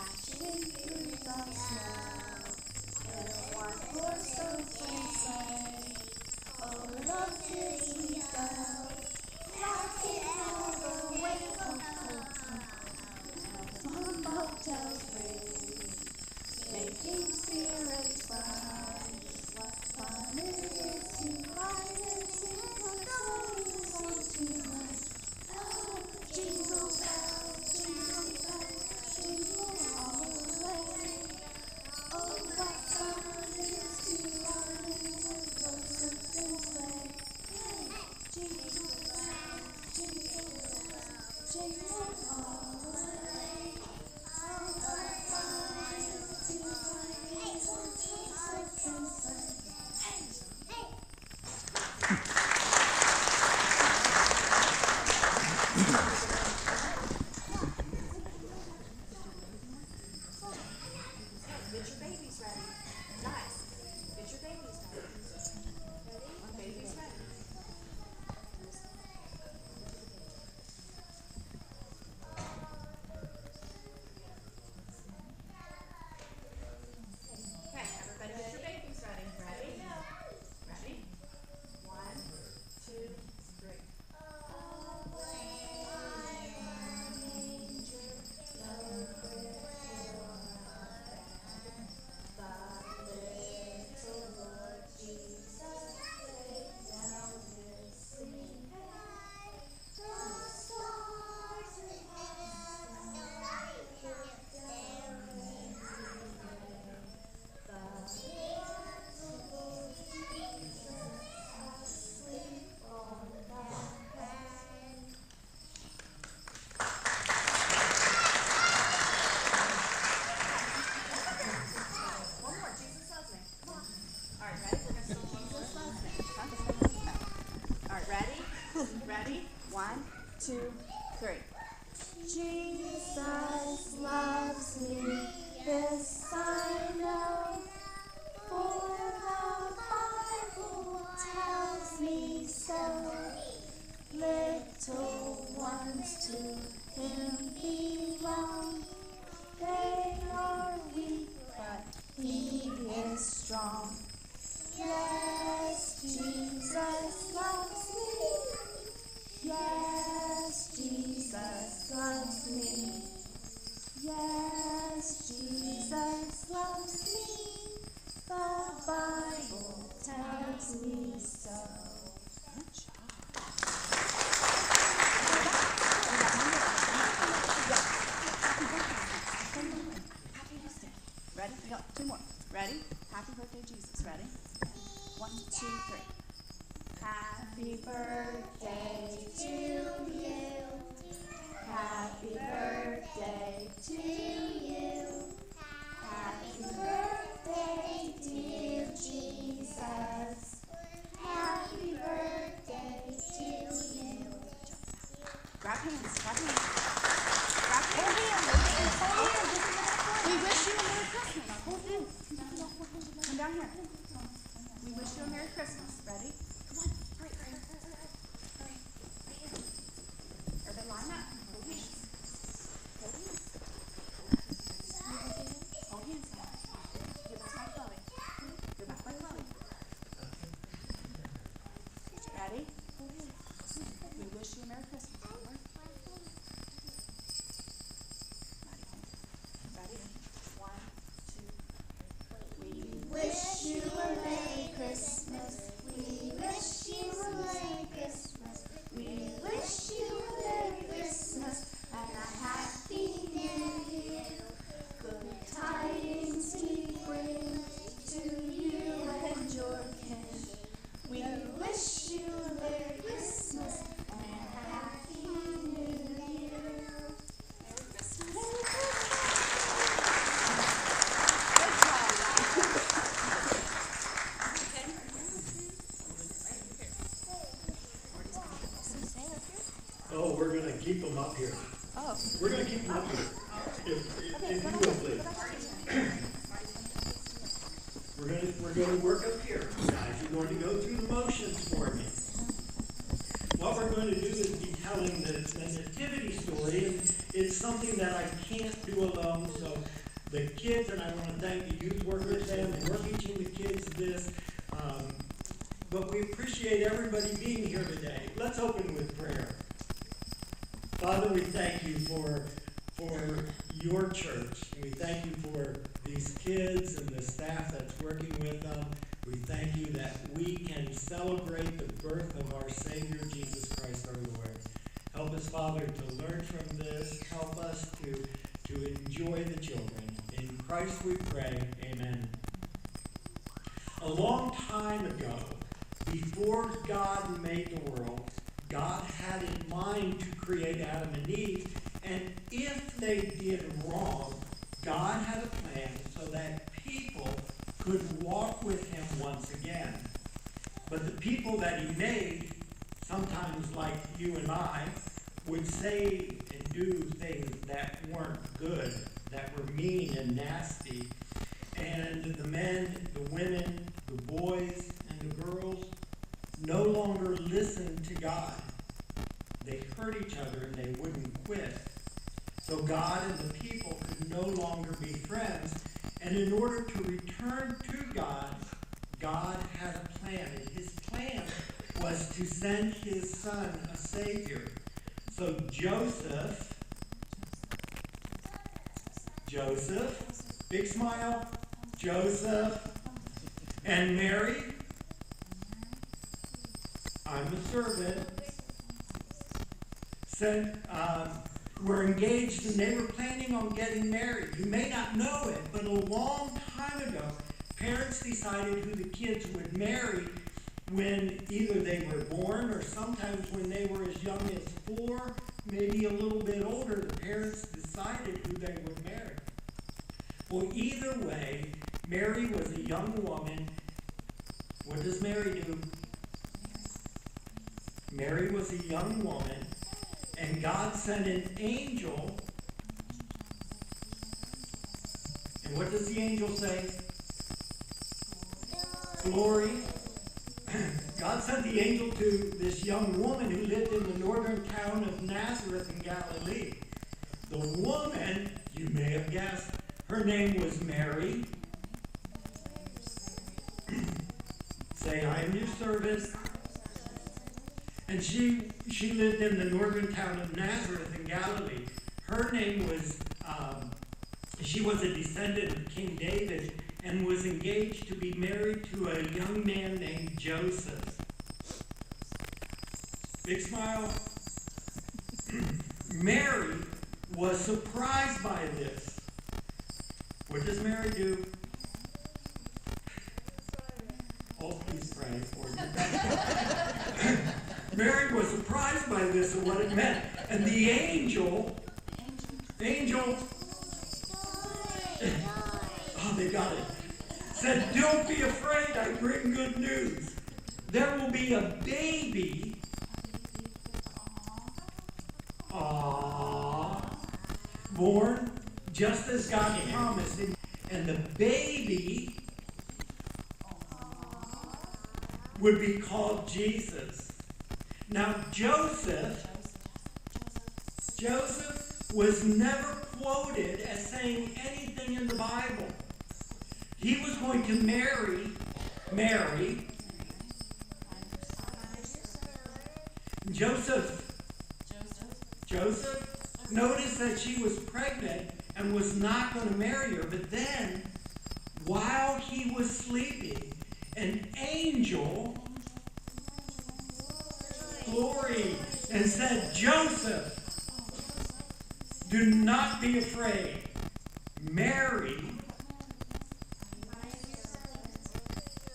dashing through the snow in a one-horse open sleigh. O'er the fields we go, rocking all the way home. Fun bobtails ring, making spirits bright. What fun it is to ride and sing a sleighing song tonight. Oh, jingle bells, jingle all the way. Oh, what fun it is to ride in a one-horse open sleigh. Jingle bells, jingle all the way. Oh, what fun it is to ride in a one-horse open sleigh. Get your babies ready. Guys, get your babies ready. Ready? Babies ready. Okay, everybody get your babies ready. Ready? Ready? 1, 2, 3. One more. Jesus loves me. Come on. All right, ready? We're going to sing Jesus loves me. All right, ready? Ready? 1, 2, 3. Jesus loves me, this I know, for the Bible tells me so. Little ones to him belong. They are weak, but he is strong. Yes, Jesus loves me. Yes, Jesus loves me. Yes, Jesus loves me. The Bible tells me so. Ready? We got 2 more. Ready? Happy birthday, Jesus. Ready? 1, 2, 3. Happy birthday to you. Happy birthday to you. Happy birthday, dear Jesus. Happy birthday to you. Grab hands. Grab hands. Grab hands. Hold hands. We wish you a Merry Christmas. Hold hands. Come down here. We wish you a Merry Christmas. Ready? Come on. Hurry. Hurry. Right here. Everybody line up. Hold hands. Hold hands. Hold hands now. Give us my Chloe. Give us my Chloe. Ready? We wish you a Merry Christmas. Ready? 1, 2, 3. We wish you a Merry Christmas. We wish you a Merry Christmas. We wish you a Merry Christmas and a Happy New Year. Good tidings we bring to you and your kin. We wish you a Merry Christmas and a Happy New Year. Merry Christmas. Merry Christmas. Oh, we're going to keep them up here. Oh. We're going to keep them up here. If you will, please. We're going to work up here. Guys, you're going to go through the motions for me. What we're going to do is be telling the nativity story. It's something that I can't do alone. So the kids, and I want to thank the youth workers and we're teaching the kids this. But we appreciate everybody being here today. Let's open with prayer. Father, we thank you for your church. We thank you for these kids and the staff that's working with them. We thank you that we can celebrate the birth of our Savior, Jesus Christ our Lord. Help us, Father, to learn from this. Help us to enjoy the children. In Christ we pray. Amen. A long time ago, before God made the world, God had in mind to create Adam and Eve, and if they did wrong, God had a plan so that people could walk with him once again. But the people that he made, sometimes like you and I, would say and do things that weren't good, that were mean and nasty. And the men, the women, the boys, and the girls no longer listened to God. They hurt each other and they wouldn't quit. So God and the people could no longer be friends. And in order to return to God, God had a plan. And his plan was to send his son, a Savior. So Joseph, big smile, Joseph, and Mary, I'm the servant, were engaged and they were planning on getting married. You may not know it, but a long time ago, parents decided who the kids would marry when either they were born or sometimes when they were as young as 4, maybe a little bit older, the parents decided who they would marry. Well, either way, Mary was a young woman. What does Mary do? Mary was a young woman, and God sent an angel. And what does the angel say? Glory. God sent the angel to this young woman who lived in the northern town of Nazareth in Galilee. The woman, you may have guessed, her name was Mary. Say, I am your servant. And she lived in the northern town of Nazareth in Galilee. Her name was, she was a descendant of King David and was engaged to be married to a young man named Joseph. Big smile. Mary was surprised by this. What does Mary do? Oh, please pray for you. Mary was surprised by this and what it meant. And the angel, oh, they got it, said, don't be afraid, I bring good news. There will be a baby, born just as God promised. And the baby would be called Jesus. Now, Joseph was never quoted as saying anything in the Bible. He was going to marry Mary. Joseph, noticed that she was pregnant and was not going to marry her. But then, while he was sleeping, an angel, glory, and said, Joseph, do not be afraid. Mary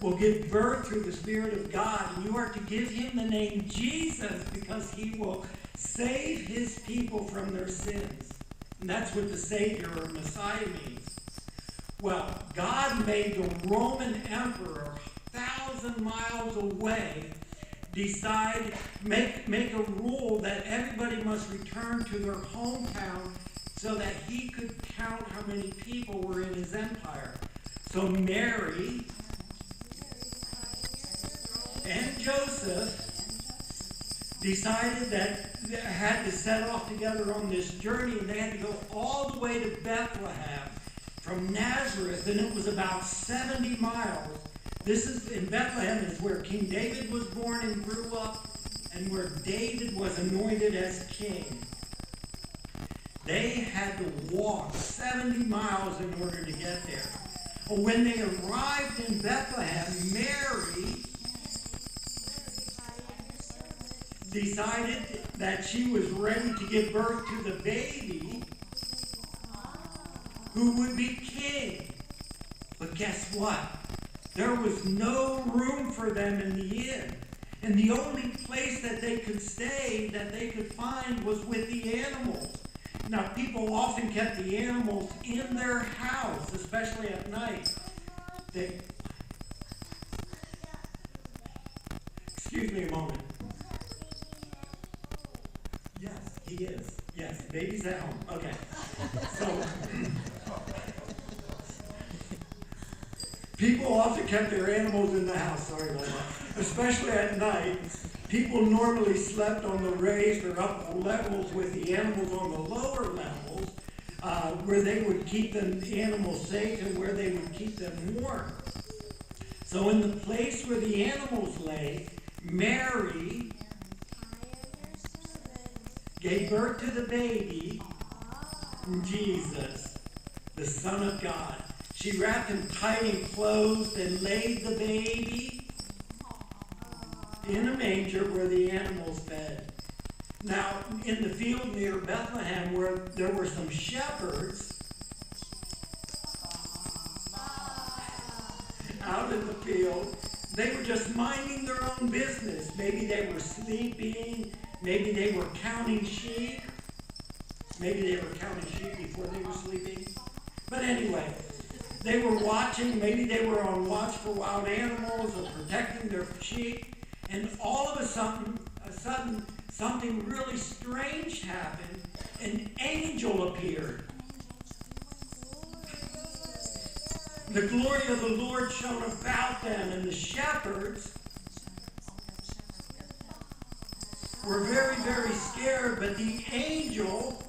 will give birth through the Spirit of God, and you are to give him the name Jesus because he will save his people from their sins. And that's what the Savior or Messiah means. Well, God made the Roman emperor 1,000 miles away make a rule that everybody must return to their hometown so that he could count how many people were in his empire. So Mary and Joseph decided that they had to set off together on this journey, and they had to go all the way to Bethlehem from Nazareth, and it was about 70 miles. This is in Bethlehem is where King David was born and grew up, and where David was anointed as king. They had to walk 70 miles in order to get there. When they arrived in Bethlehem, Mary decided that she was ready to give birth to the baby who would be king. But guess what? There was no room for them in the inn. And the only place that they could stay, that they could find, was with the animals. Now, people often kept the animals in their house, especially at night. Excuse me a moment. Yes, he is. Yes, baby's at home. Okay. So, people often kept their animals in the house. Sorry about that. Especially at night. People normally slept on the raised or upper levels with the animals on the lower levels, where they would keep the animals safe and where they would keep them warm. So in the place where the animals lay, Mary gave birth to the baby, Jesus, the Son of God. She wrapped him tight in clothes and laid the baby in a manger where the animals fed. Now, in the field near Bethlehem, where there were some shepherds out in the field, they were just minding their own business. Maybe they were sleeping. Maybe they were counting sheep. Maybe they were counting sheep before they were sleeping. But anyway, they were watching. Maybe they were on watch for wild animals or protecting their sheep. And all of a sudden, something really strange happened. An angel appeared. The glory of the Lord shone about them, and the shepherds were very, very scared. But the angel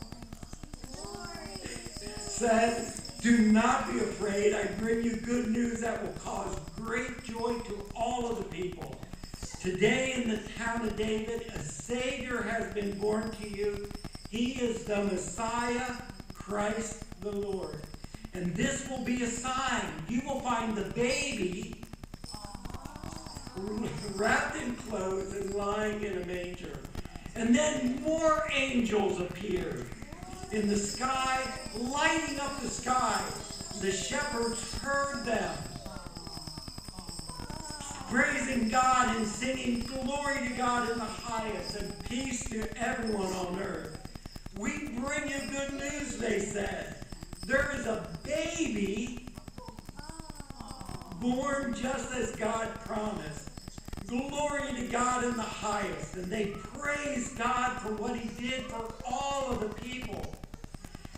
said, "Do not be afraid. I bring you good news that will cause great joy to all of the people. Today in the town of David, a Savior has been born to you. He is the Messiah, Christ the Lord. And this will be a sign. You will find the baby wrapped in clothes and lying in a manger." And then more angels appeared in the sky, lighting up the sky. The shepherds heard them, praising God and singing glory to God in the highest and peace to everyone on earth. "We bring you good news," they said. "There is a baby born just as God promised. Glory to God in the highest." And they praised God for what he did for all of the people.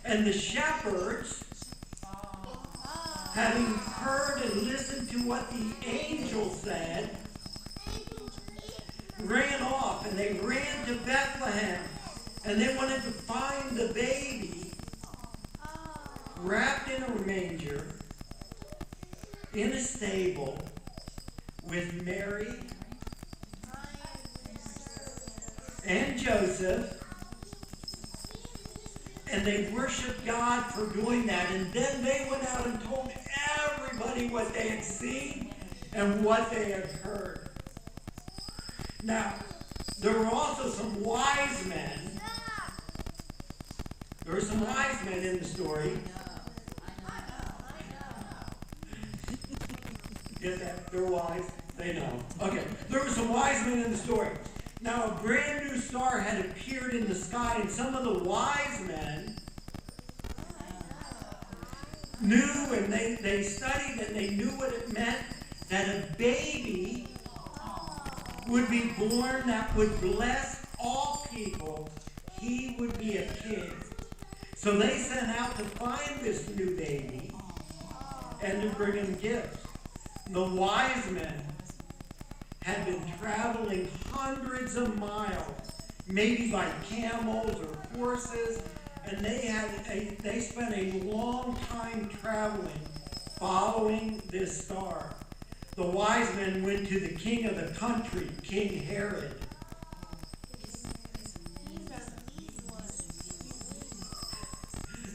And the shepherds, having heard and listened to what the angel said, ran off, and they ran to Bethlehem, and they wanted to find the baby wrapped in a manger in a stable with Mary and Joseph. And they worshiped God for doing that. And then they went out and told everybody what they had seen and what they had heard. Now, there were also some wise men. There were some wise men in the story. Get that? They're wise. They know. Okay. There were some wise men in the story. Now, a brand new star had appeared in the sky, and some of the wise men knew, and they studied, and they knew what it meant, that a baby would be born that would bless all people. He would be a king. So they sent out to find this new baby and to bring him gifts. The wise men had been traveling hundreds of miles, maybe by camels or horses, and they spent a long time traveling, following this star. The wise men went to the king of the country, King Herod.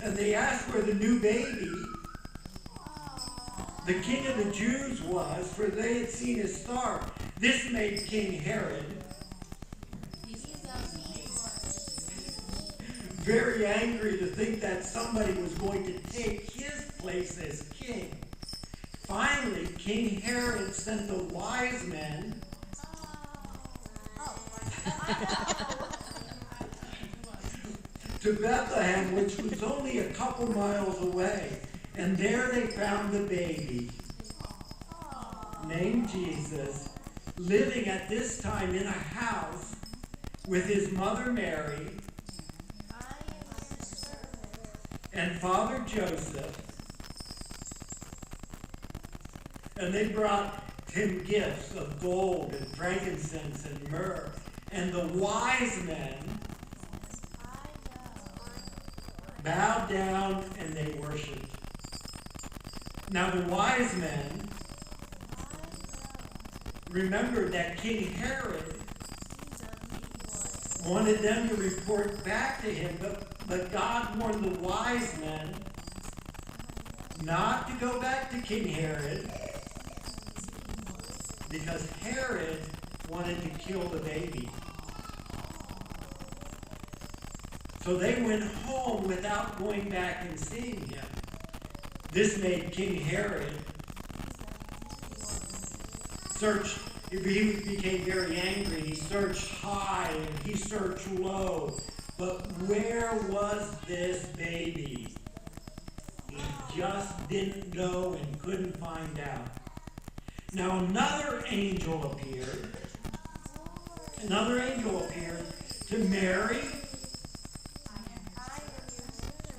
And they asked where the new baby, the king of the Jews, was, for they had seen his star. This made King Herod very angry to think that somebody was going to take his place as king. Finally, King Herod sent the wise men to Bethlehem, which was only a couple miles away. And there they found the baby, named Jesus, living at this time in a house with his mother Mary and Father Joseph. And they brought him gifts of gold and frankincense and myrrh. And the wise men bowed down and they worshipped. Now the wise men remembered that King Herod wanted them to report back to him, but God warned the wise men not to go back to King Herod because Herod wanted to kill the baby. So they went home without going back and seeing him. This made King Herod search. He became very angry. He searched high and he searched low. But where was this baby? He just didn't know and couldn't find out. Now another angel appeared. Another angel appeared to Mary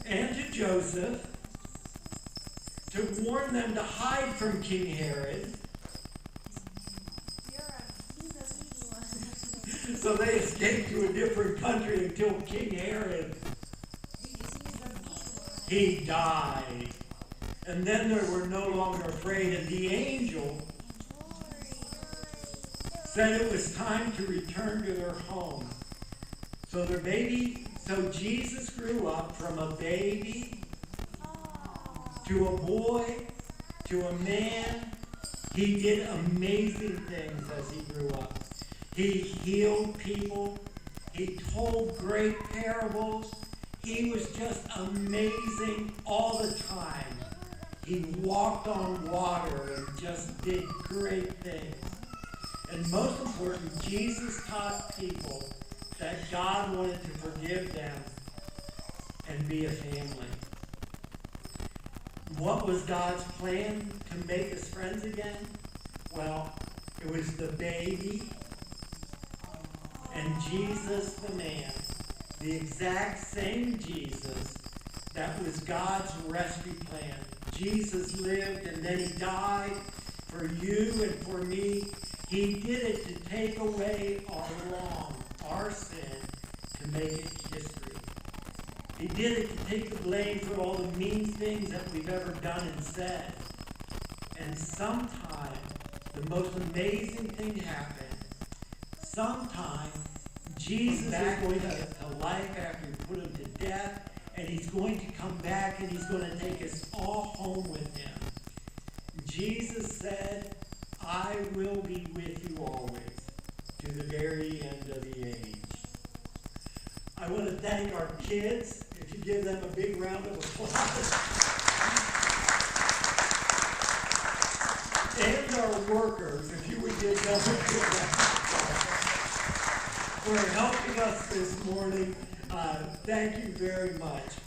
and to Joseph to warn them to hide from King Herod. So they escaped to a different country until King Herod, he died. And then they were no longer afraid. And the angel said it was time to return to their home. So Jesus grew up from a baby to a boy to a man. He did amazing things as he grew up. He healed people. He told great parables. He was just amazing all the time. He walked on water and just did great things. And most important, Jesus taught people that God wanted to forgive them and be a family. What was God's plan to make us friends again? Well, it was the baby and Jesus the man, the exact same Jesus that was God's rescue plan. Jesus lived and then he died for you and for me. He did it to take away our wrong, our sin, to make it history. He did it to take the blame for all the mean things that we've ever done and said. And sometime, the most amazing thing happened. Sometime, Jesus is going to life after we put him to death, and he's going to come back and he's going to take us all home with him. Jesus said, I will be with you always, to the very end of the age. I want to thank our kids. If you give them a big round of applause. And our workers, if you would give them a big round of applause for helping us this morning. Thank you very much.